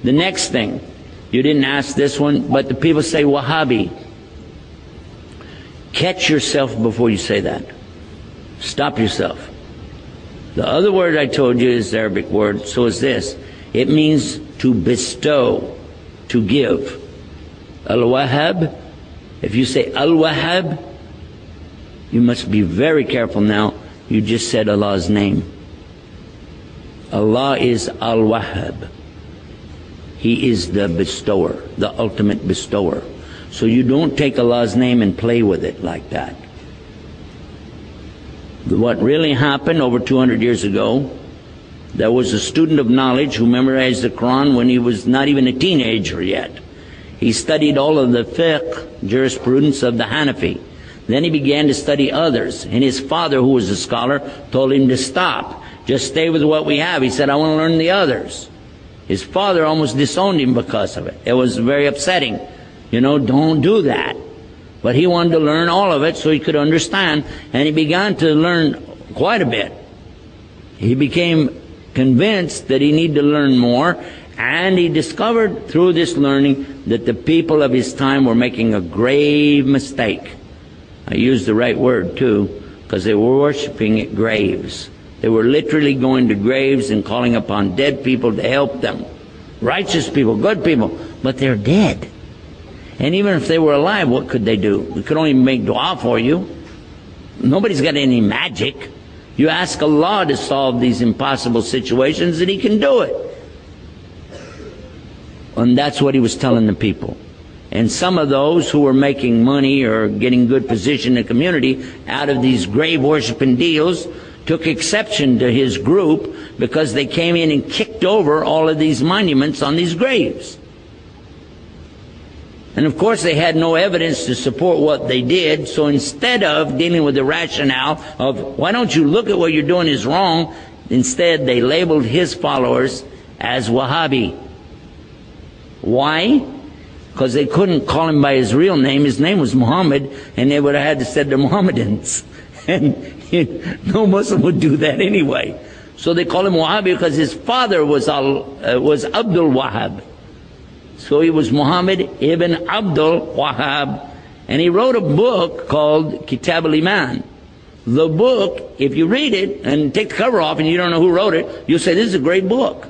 The next thing, you didn't ask this one, but the people say Wahhabi. Catch yourself before you say that. Stop yourself. The other word I told you is the Arabic word, so is this. It means to bestow, to give. Al-Wahhab, if you say Al-Wahhab, you must be very careful now. You just said Allah's name. Allah is Al-Wahhab. He is the bestower, the ultimate bestower. So you don't take Allah's name and play with it like that. What really happened over 200 years ago, there was a student of knowledge who memorized the Quran when he was not even a teenager yet. He studied all of the fiqh, jurisprudence of the Hanafi. Then he began to study others. And his father, who was a scholar, told him to stop. Just stay with what we have. He said, I want to learn the others. His father almost disowned him because of it. It was very upsetting. You know, don't do that. But he wanted to learn all of it so he could understand. And he began to learn quite a bit. He became convinced that he needed to learn more. And he discovered through this learning that the people of his time were making a grave mistake. I used the right word too, because they were worshiping at graves. They were literally going to graves and calling upon dead people to help them. Righteous people, good people, but they're dead. And even if they were alive, what could they do? We could only make dua for you. Nobody's got any magic. You ask Allah to solve these impossible situations and He can do it. And that's what he was telling the people. And some of those who were making money or getting good position in the community out of these grave worshiping deals took exception to his group because they came in and kicked over all of these monuments on these graves. And of course they had no evidence to support what they did, so instead of dealing with the rationale of why don't you look at what you're doing is wrong, instead they labeled his followers as Wahhabi. Why? Because they couldn't call him by his real name. His name was Muhammad, and they would have had to say they're Mohammedans. And no Muslim would do that anyway. So they call him Wahhabi because his father was Abdul-Wahhaab. So he was Muhammad ibn Abdul-Wahhaab, and he wrote a book called Kitaab al-Imam. The book, if you read it and take the cover off and you don't know who wrote it, you'll say this is a great book.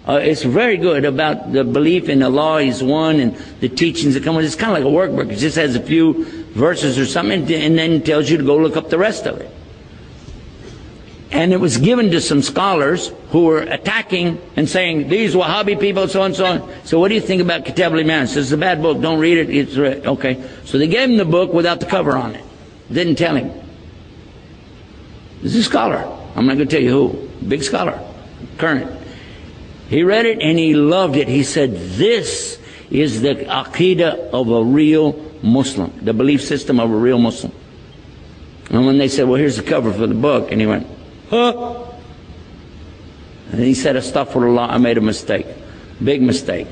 It's very good about the belief in Allah is one and the teachings that come with it. It's kind of like a workbook. It just has a few verses or something and then tells you to go look up the rest of it. And it was given to some scholars who were attacking and saying, these Wahhabi people, so and so on. So what do you think about Kitaab al-Imam? It says, it's a bad book, don't read it. It's okay. So they gave him the book without the cover on it. Didn't tell him. This is a scholar. I'm not going to tell you who. Big scholar. Current. He read it and he loved it. He said, this is the aqidah of a real Muslim, the belief system of a real Muslim. And when they said, well, here's the cover for the book, and he went, huh? And he said, astaghfirullah, I made a mistake. Big mistake.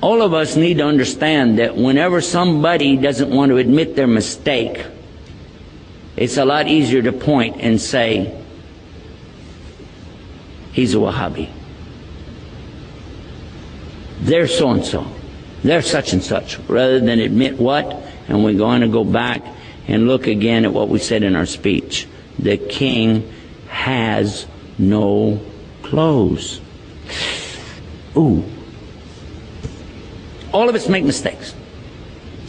All of us need to understand that whenever somebody doesn't want to admit their mistake, it's a lot easier to point and say, he's a Wahhabi. They're so-and-so. They're such and such. Rather than admit what? And we're going to go back and look again at what we said in our speech. The king has no clothes. Ooh. All of us make mistakes.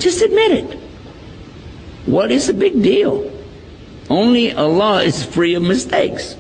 Just admit it. What is the big deal? Only Allah is free of mistakes.